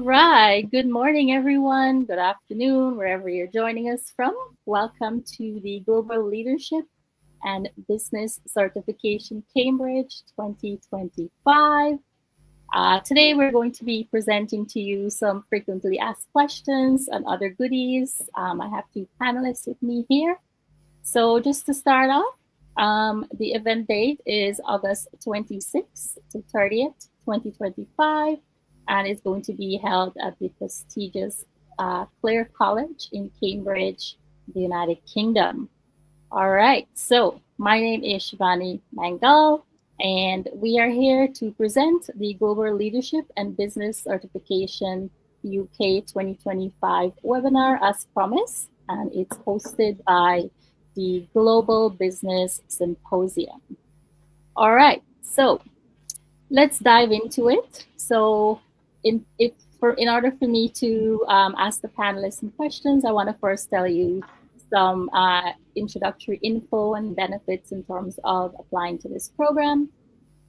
right. Good morning, everyone. Good afternoon, wherever you're joining us from. Welcome to the Global Leadership and Business Certification Cambridge 2025. Today, we're going to be presenting to you some frequently asked questions and other goodies. I have two panelists with me here. So, just to start off, the event date is August 26th to 30th, 2025, and it's going to be held at the prestigious Clare College in Cambridge, the United Kingdom. All right, so my name is Shivani Mangal, and we are here to present the Global Leadership and Business Certification UK 2025 webinar as promised, and it's hosted by the Global Business Symposium. All right, so let's dive into it. So, in order for me to ask the panelists some questions, I want to first tell you some introductory info and benefits in terms of applying to this program.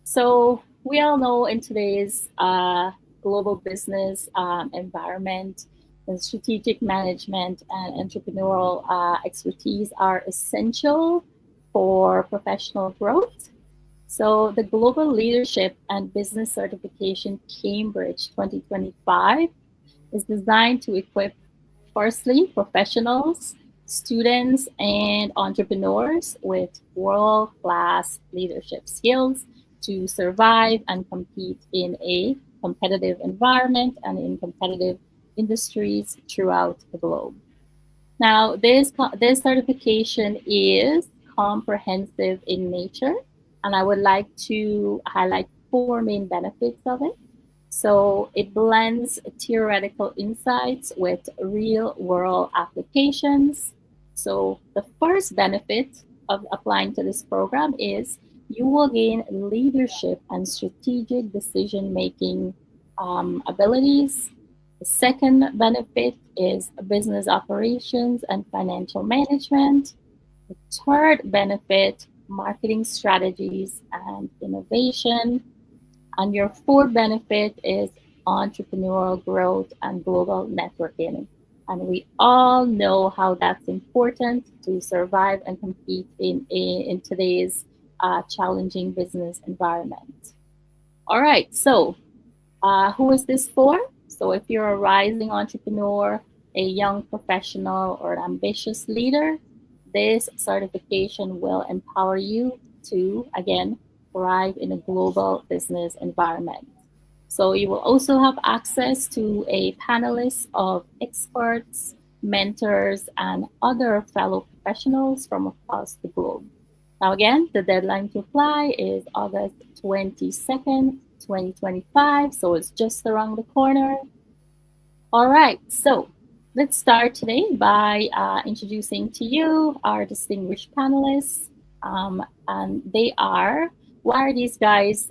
So we all know in today's global business environment, and strategic management and entrepreneurial expertise are essential for professional growth. So the Global Leadership and Business Certification Cambridge 2025 is designed to equip, firstly, professionals, students, and entrepreneurs with world-class leadership skills to survive and compete in a competitive environment and in competitive industries throughout the globe. Now, this certification is comprehensive in nature, and I would like to highlight four main benefits of it. So it blends theoretical insights with real world applications. So the first benefit of applying to this program is you will gain leadership and strategic decision making abilities. The second benefit is business operations and financial management. The third benefit, marketing strategies and innovation. And your fourth benefit is entrepreneurial growth and global networking. And we all know how that's important to survive and compete in today's challenging business environment. All right, so who is this for? So if you're a rising entrepreneur, a young professional, or an ambitious leader, this certification will empower you to, again, thrive in a global business environment. So you will also have access to a panelist of experts, mentors, and other fellow professionals from across the globe. Now, again, the deadline to apply is August 22nd, 2025, so it's just around the corner. All right, so let's start today by introducing to you our distinguished panelists. And they are, why are these guys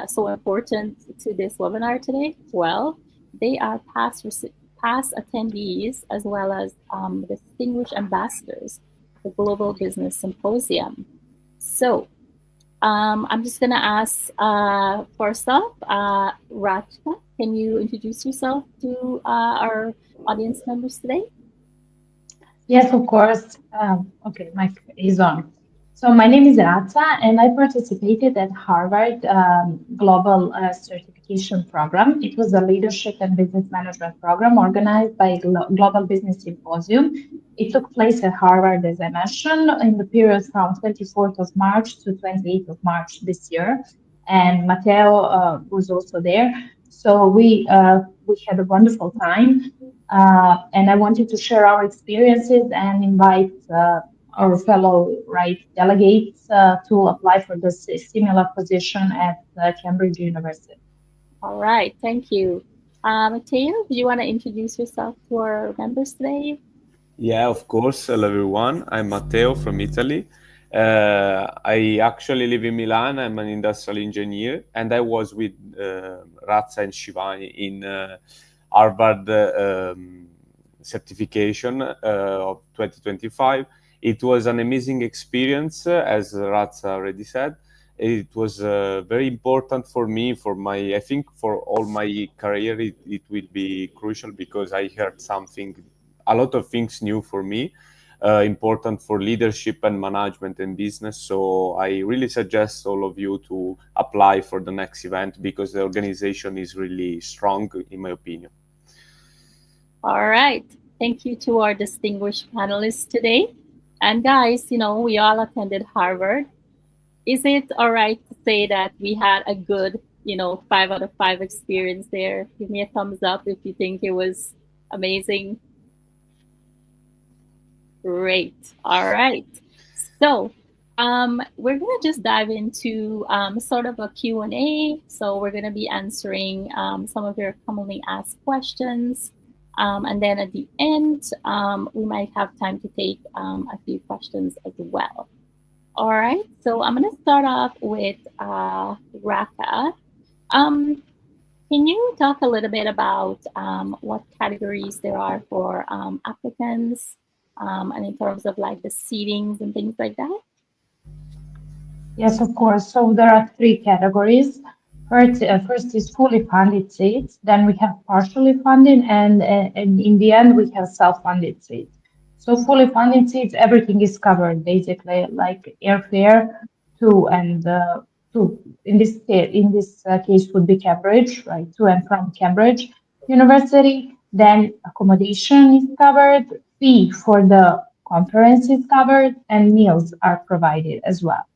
so important to this webinar today? Well, they are past attendees as well as distinguished ambassadors for the Global Business Symposium. So I'm just going to ask first off, Rachka, can you introduce yourself to our audience members today? Yes, of course. Okay, mic is on. So my name is Ratza, and I participated at Harvard Global Certification Program. It was a leadership and business management program organized by Global Business Symposium. It took place at Harvard, as I mentioned, in the period from 24th of March to 28th of March this year. And Matteo was also there. So we had a wonderful time. And I wanted to share our experiences and invite our fellow delegates to apply for this similar position at Cambridge University. All right, thank you. Matteo, do you want to introduce yourself to our members today? Yeah, of course. Hello, everyone. I'm Matteo from Italy. I actually live in Milan. I'm an industrial engineer, and I was with Razza and Shivani in Harvard certification of 2025. It was an amazing experience, as Razza already said. it was very important for me, for my, I think for all my career, it will be crucial because I heard something, a lot of things new for me, important for leadership and management and business. So I really suggest all of you to apply for the next event because the organization is really strong, in my opinion. All right. Thank you to our distinguished panelists today. And guys, we all attended Harvard. Is it all right to say that we had a good, 5 out of 5 experience there? Give me a thumbs up if you think it was amazing. Great. All right. So we're going to just dive into sort of a Q&A. So we're going to be answering some of your commonly asked questions. And then at the end, we might have time to take a few questions as well. All right. So I'm going to start off with Raka. Can you talk a little bit about what categories there are for applicants and in terms of like the seatings and things like that? Yes, of course. So there are three categories. First is fully funded seats, then we have partially funded, and in the end, we have self-funded seats. So fully funded seats, everything is covered, basically, like airfare to and to in this case would be Cambridge, right, to and from Cambridge University. Then accommodation is covered, fee for the conference is covered, and meals are provided as well.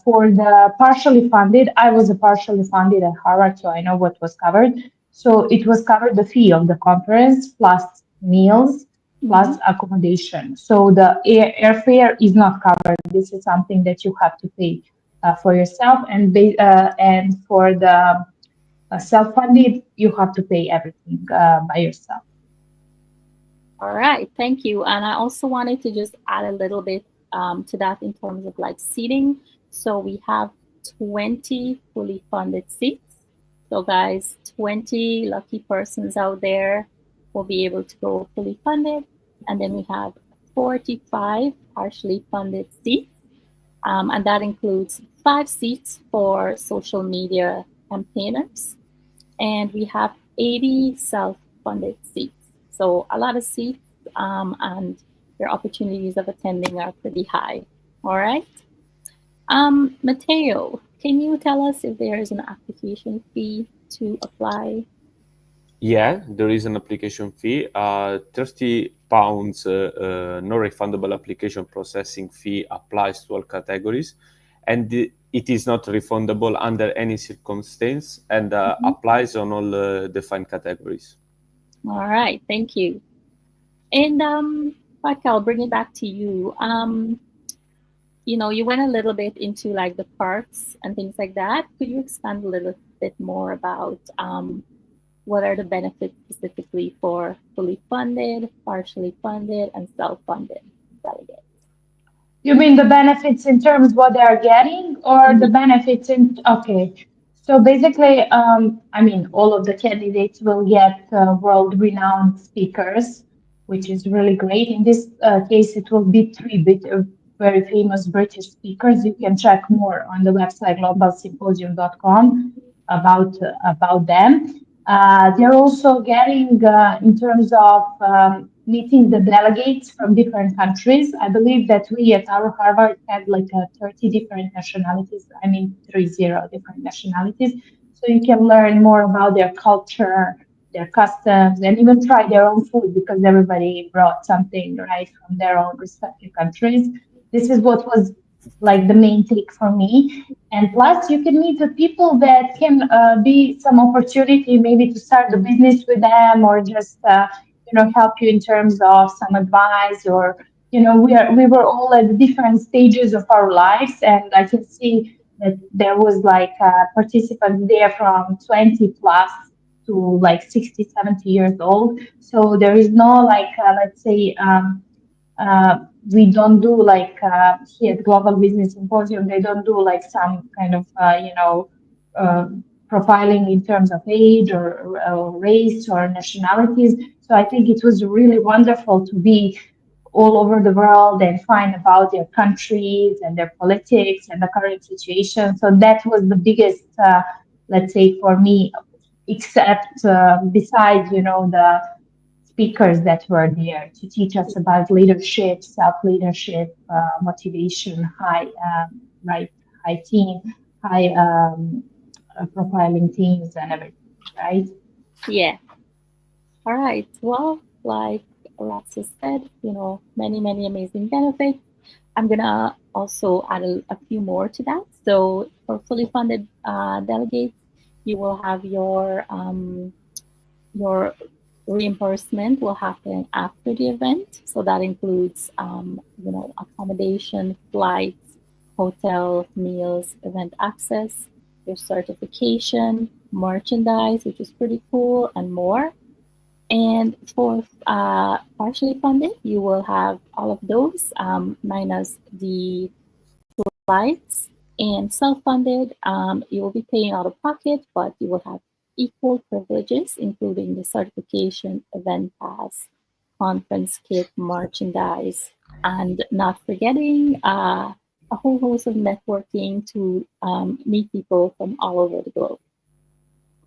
For the partially funded, I was a partially funded at Harvard, so I know what was covered. So it was covered the fee of the conference plus meals plus accommodation. So the airfare is not covered. This is something that you have to pay for yourself, and for the self-funded, you have to pay everything by yourself. All right, thank you. And I also wanted to just add a little bit to that in terms of like seating. So we have 20 fully funded seats. So guys, 20 lucky persons out there will be able to go fully funded. And then we have 45 partially funded seats. And that includes 5 seats for social media campaigners. And we have 80 self-funded seats. So a lot of seats, and your opportunities of attending are pretty high. All right. Matteo, can you tell us if there is an application fee to apply? Yeah, there is an application fee, £30 non-refundable application processing fee applies to all categories, and it is not refundable under any circumstance and applies on all defined categories. All right, thank you. And Raquel, I'll bring it back to you. You went a little bit into like the perks and things like that. Could you expand a little bit more about what are the benefits specifically for fully funded, partially funded, and self-funded delegates? You mean the benefits in terms of what they are getting, or the benefits in? Okay. So basically, I mean, all of the candidates will get world-renowned speakers, which is really great. In this case, it will be very famous British speakers. You can check more on the website globalsymposium.com about them. They're also getting, in terms of meeting the delegates from different countries. I believe that we at our Harvard had like 30 different nationalities. I mean, 30 different nationalities. So you can learn more about their culture, their customs, and even try their own food because everybody brought something right from their own respective countries. This is what was like the main take for me. And plus, you can meet the people that can be some opportunity maybe to start the business with them, or just help you in terms of some advice, or we were all at different stages of our lives, and I can see that there was like participants there from 20 plus to like 60, 70 years old. So there is no like let's say we don't do like here at Global Business Symposium, they don't do like some kind of uh, profiling in terms of age or race or nationalities. So I think it was really wonderful to be all over the world and find about their countries and their politics and the current situation. So that was the biggest, let's say, for me, except besides, the speakers that were there to teach us about leadership, self-leadership, motivation, right, high team, high profiling teams and everything, right? Yeah. All right. Well, like Alexa said, many, many amazing benefits. I'm gonna also add a few more to that. So for fully funded delegates, you will have your reimbursement will happen after the event. So that includes, accommodation, flights, hotel, meals, event access, your certification, merchandise, which is pretty cool, and more. And for partially funded, you will have all of those minus the flights. And self-funded, you will be paying out of pocket, but you will have equal privileges, including the certification, event pass, conference kit, merchandise, and not forgetting a whole host of networking to meet people from all over the globe.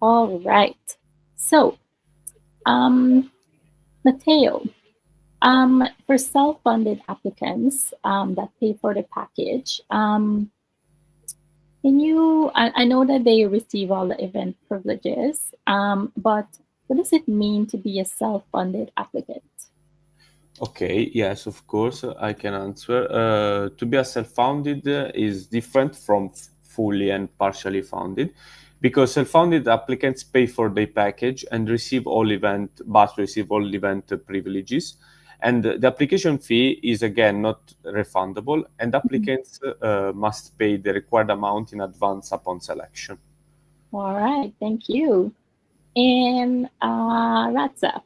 All right. So, Matteo, for self-funded applicants that pay for the package, I know that they receive all the event privileges, but what does it mean to be a self-funded applicant? Okay, yes, of course, I can answer. To be a self-founded is different from fully and partially funded because self-founded applicants pay for their package and receive all event privileges. And the application fee is again not refundable, and applicants must pay the required amount in advance upon selection. All right, thank you. And Ratza,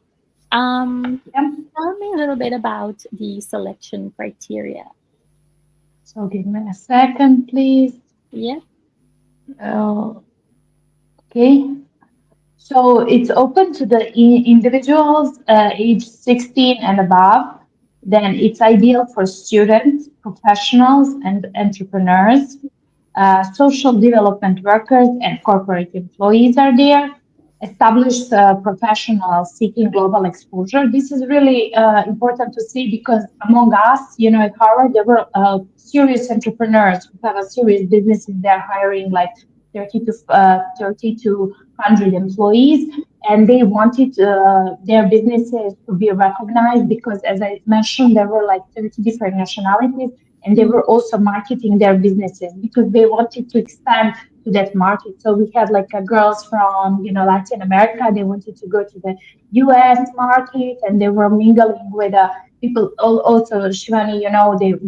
Yeah. tell me a little bit about the selection criteria. So give me a second, please. Yeah. Uh, okay. So it's open to the individuals age 16 and above. Then it's ideal for students, professionals, and entrepreneurs. Social development workers and corporate employees are there. Established professionals seeking global exposure. This is really important to see because among us, at Harvard, there were serious entrepreneurs who have a serious businesses. They're hiring like 30 to 100 employees, and they wanted their businesses to be recognized because, as I mentioned, there were like 30 different nationalities, and they were also marketing their businesses because they wanted to expand to that market. So we had like girls from Latin America. They wanted to go to the U.S. market, and they were mingling with people. Also, Shivani,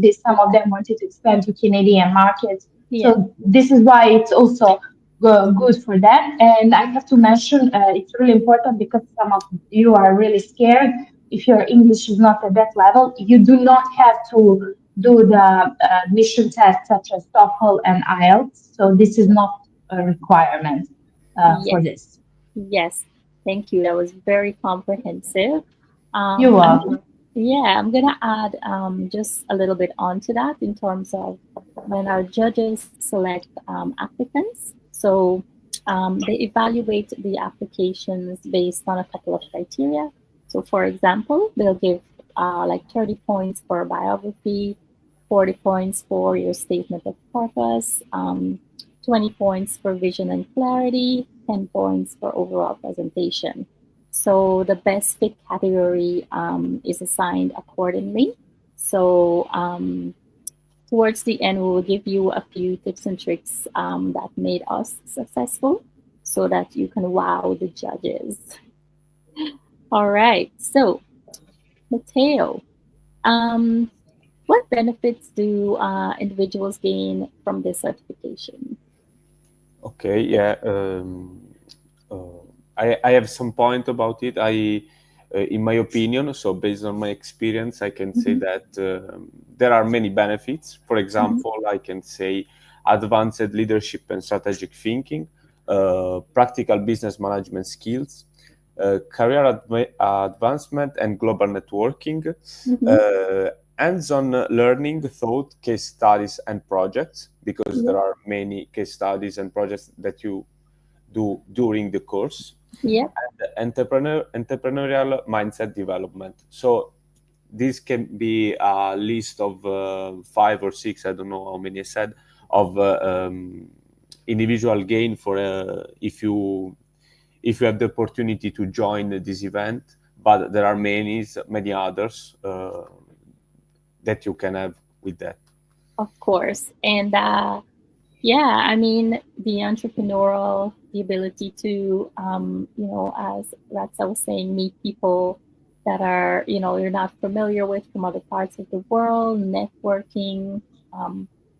they some of them wanted to expand to Canadian markets. Yeah. So this is why it's also good for them. And I have to mention it's really important because some of you are really scared. If your English is not at that level, you do not have to do the admission tests such as TOEFL and IELTS. So this is not a requirement for Yes. this. Yes. Thank you. That was very comprehensive. You're I'm welcome. Yeah, I'm gonna add just a little bit onto that in terms of when our judges select applicants. So they evaluate the applications based on a couple of criteria. So, for example, they'll give like 30 points for biography, 40 points for your statement of purpose, 20 points for vision and clarity, 10 points for overall presentation. So the best fit category is assigned accordingly. So towards the end, we will give you a few tips and tricks that made us successful so that you can wow the judges. All right. So, Matteo, um, what benefits do individuals gain from this certification? Okay, yeah. I have some point about it. In my opinion, so based on my experience, I can say Mhm, that there are many benefits. For mhm, example, I can say advanced leadership and strategic thinking, practical business management skills, career advancement and global networking, hands-on learning, thought, case studies, and projects, because there are many case studies and projects that you do during the course. Yeah. And entrepreneurial mindset development. So this can be a list of 5 or 6, I don't know how many I said, of individual gain for if you have the opportunity to join this event. But there are many others that you can have with that. Of course. And yeah, I mean, the entrepreneurial, the ability to, as Ratsa was saying, meet people that are, you're not familiar with from other parts of the world, networking,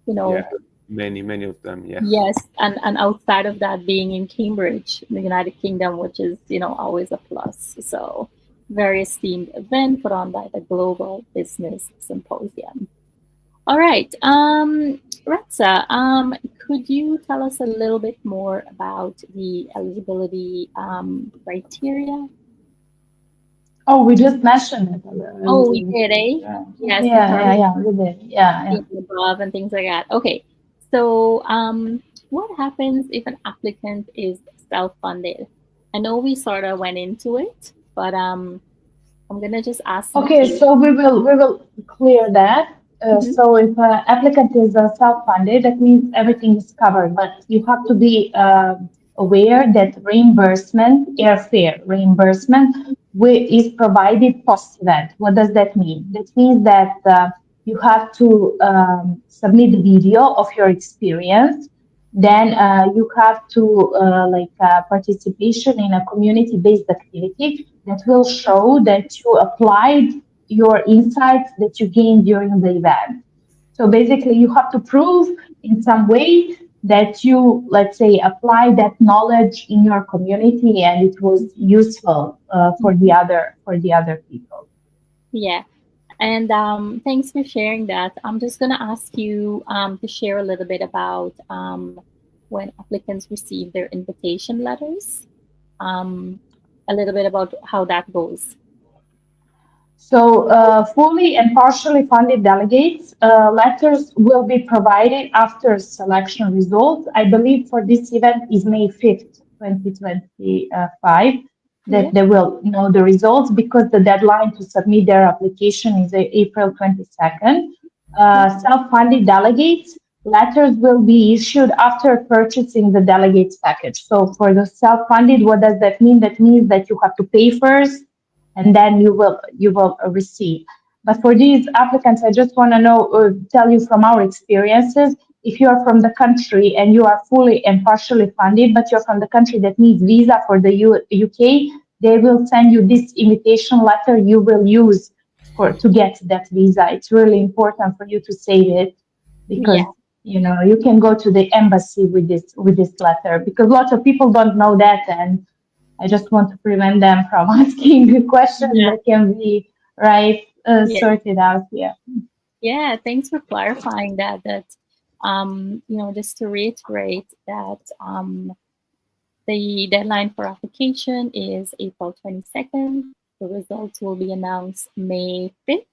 you know, Yeah, many of them. Yeah. yes, and outside of that, being in Cambridge, the United Kingdom, which is, always a plus. So, very esteemed event put on by the Global Business Symposium. All right. Retsa, could you tell us a little bit more about the eligibility criteria? Oh, we just mentioned it. Oh, we did, eh? Yeah, Yes, the yeah, we did. Yeah. above and things like that. Okay. So, what happens if an applicant is self-funded? I know we sort of went into it, but I'm gonna just ask Okay, Matthew. so we will clear that. Mhm. So if an applicant is self-funded, that means everything is covered, but you have to be aware that airfare reimbursement is provided post-event. What does that mean? That means that you have to submit a video of your experience. Then you have to participation in a community-based activity that will show that you applied your insights that you gained during the event. So basically, you have to prove in some way that you, let's say, apply that knowledge in your community and it was useful for the other people. Yeah. And thanks for sharing that. I'm just going to ask you to share a little bit about when applicants receive their invitation letters, um, a little bit about how that goes. So, fully and partially funded delegates, letters will be provided after selection results. I believe for this event is May 5th, 2025, Yeah. that they will know the results because the deadline to submit their application is April 22nd. Self-funded delegates, letters will be issued after purchasing the delegates package. So for the self-funded, what does that mean? That means that you have to pay first and then you will receive. But for these applicants, I just want to tell you from our experiences, if you are from the country and you are fully and partially funded, but you're from the country that needs visa for the UK, they will send you this invitation letter you will use to get that visa. It's really important for you to save it because Yeah. you can go to the embassy with this letter because lots of people don't know that, and I just want to prevent them from asking questions Yeah. that can be Yeah. sorted out here. Yeah. Thanks for clarifying that. Just to reiterate that the deadline for application is April 22nd. The results will be announced May 5th.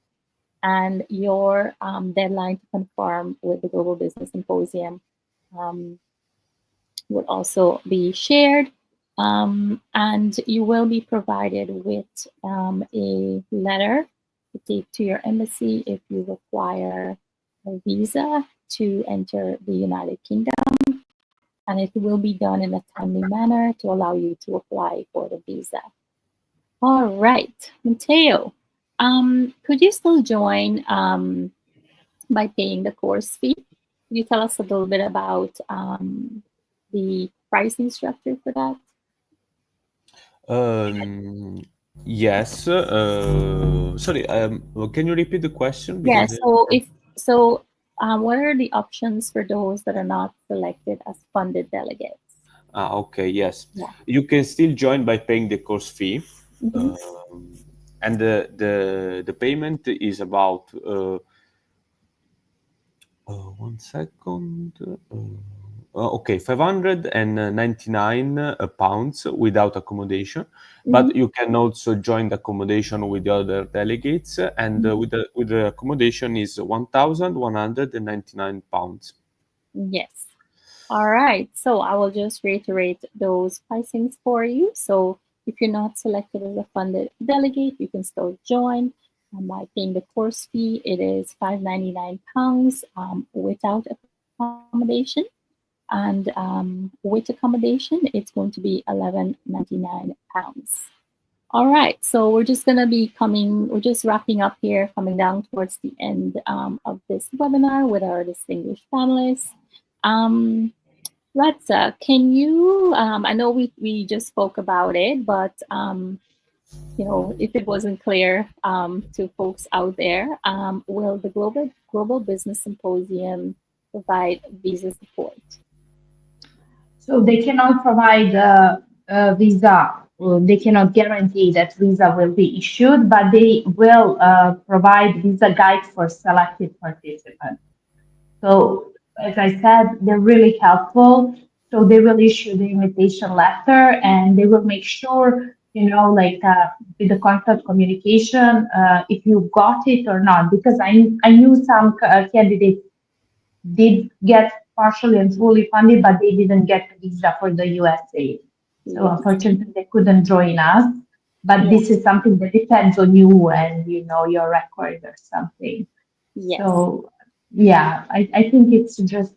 And your deadline to confirm with the Global Business Symposium um, will also be shared. And you will be provided with a letter to take to your embassy if you require a visa to enter the United Kingdom. And it will be done in a timely manner to allow you to apply for the visa. All right, Matteo, could you still join by paying the course fee? Could you tell us a little bit about the pricing structure for that? Yes. Sorry. Can you repeat the question? Yeah. Because What are the options for those that are not selected as funded delegates? okay. Yes, Yeah. you can still join by paying the course fee, Mm-hmm. and the payment is about 1 second. Okay, 599 pounds without accommodation, but Mhm. you can also join the accommodation with the other delegates, and with the accommodation is 1,199 pounds. Yes. All right. So I will just reiterate those pricings for you. So if you're not selected as a funded delegate, you can still join by paying the course fee. It is £599 without accommodation. And with accommodation, it's going to be £1199. All right, so we're just wrapping up here, coming down towards the end of this webinar with our distinguished panelists. Ratza, can you, I know we just spoke about it, but if it wasn't clear to folks out there, will the Global Business Symposium provide visa support? So they cannot provide a visa. They cannot guarantee that visa will be issued, but they will provide visa guides for selected participants. So, as I said, they're really helpful. So they will issue the invitation letter, and they will make sure, with the constant communication, if you got it or not. Because I knew some candidates did get partially and fully funded, but they didn't get the visa for the USA. So Yes. unfortunately, they couldn't join us. But Yeah. this is something that depends on you and your record or something. Yes. So yeah, I think it's just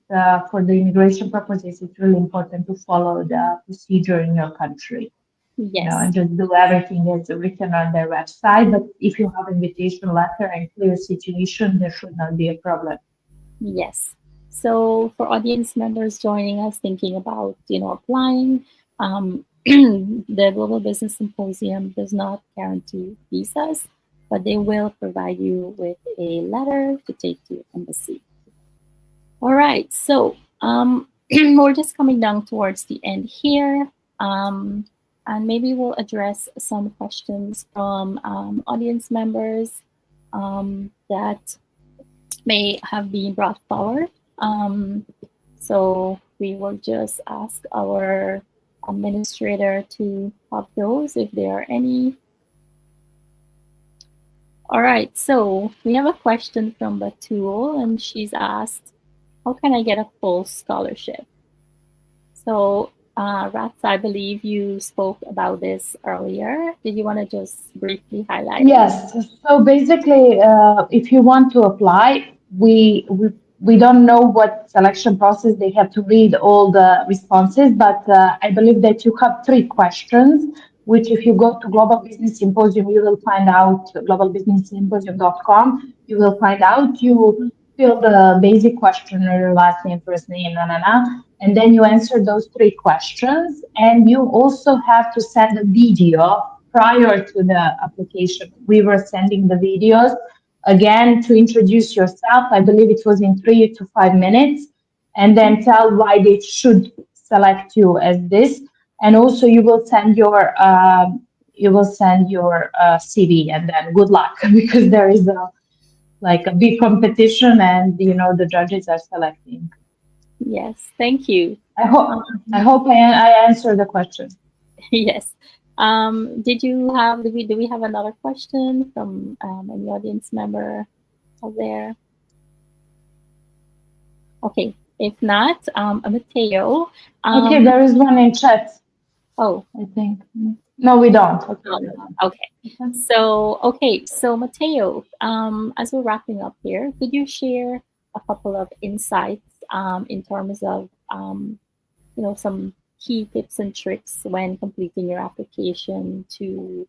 for the immigration purposes, it's really important to follow the procedure in your country. Yes. And just do everything as written on their website. But if you have invitation letter and clear situation, there should not be a problem. Yes. So for audience members joining us thinking about, applying, the Global Business Symposium does not guarantee visas, but they will provide you with a letter to take to your embassy. All right. So we're just coming down towards the end here. And maybe we'll address some questions from audience members that may have been brought forward. So we will just ask our administrator to pop those if there are any. All right, so we have a question from Batul, and she's asked, how can I get a full scholarship? So, Rats, I believe you spoke about this earlier. Did you want to just briefly highlight it? Yes. So basically, if you want to apply, we don't know what selection process they have to read all the responses, but I believe that you have three questions, which if you go to Global Business Symposium, you will find out globalbusinesssymposium.com. You will find out. You fill the basic questionnaire, last name, first name, and then you answer those three questions. And you also have to send a video prior to the application. We were sending the videos again to introduce yourself. I believe it was in 3 to 5 minutes, and then tell why they should select you as this. And also, you will send your CV, and then good luck because there is a big competition, and the judges are selecting. Yes, thank you. I hope I answered the question. Yes. Do we have another question from any audience member out there? Okay, if not, Matteo. Okay, there is one in chat. Oh, I think. No, we don't. Okay. So Matteo, as we're wrapping up here, could you share a couple of insights in terms of some key tips and tricks when completing your application to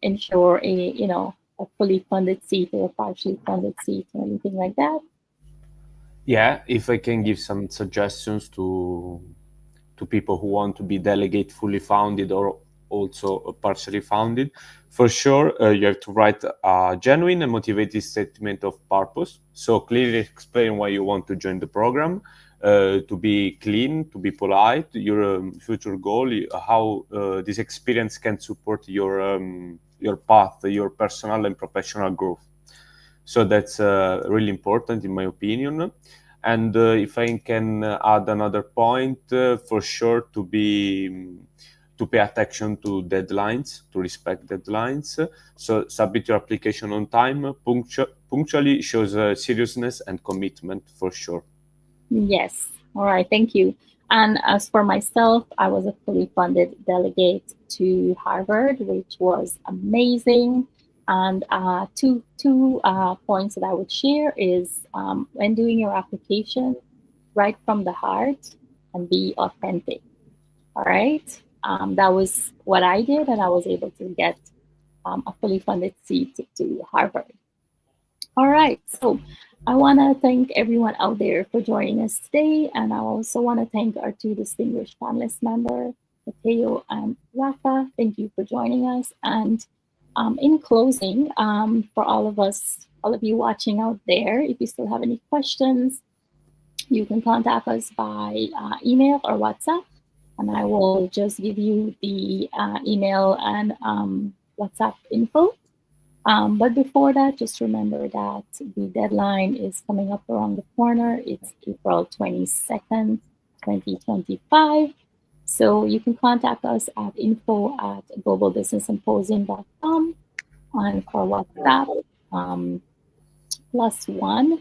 ensure a fully funded seat or a partially funded seat or anything like that? Yeah, if I can give some suggestions to people who want to be delegate fully founded or also partially founded, for sure you have to write a genuine and motivated statement of purpose. So clearly explain why you want to join the program, to be clean, to be polite, your future goal, how this experience can support your path, your personal and professional growth. So that's really important in my opinion. And if I can add another point, for sure to pay attention to deadlines, to respect deadlines. So submit your application on time. Punctually shows seriousness and commitment for sure. Yes. All right. Thank you. And as for myself, I was a fully funded delegate to Harvard, which was amazing. And two points that I would share is when doing your application, write from the heart and be authentic. All right. That was what I did, and I was able to get a fully funded seat to Harvard. All right. So I want to thank everyone out there for joining us today. And I also want to thank our two distinguished panelist members, Mateo and Rafa. Thank you for joining us. And in closing, for all of you watching out there, if you still have any questions, you can contact us by email or WhatsApp. And I will just give you the email and WhatsApp info. But before that, just remember that the deadline is coming up around the corner. It's April 22nd, 2025. So you can contact us at info@globalbusinesssymposium.com, and for WhatsApp, +1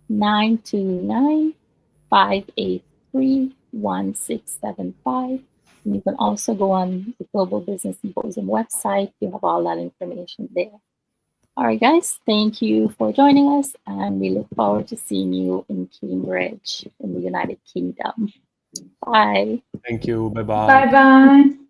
929 583 1675. And you can also go on the Global Business Symposium website. You have all that information there. All right, guys, thank you for joining us, and we look forward to seeing you in Cambridge in the United Kingdom. Bye. Thank you. Bye-bye. Bye-bye.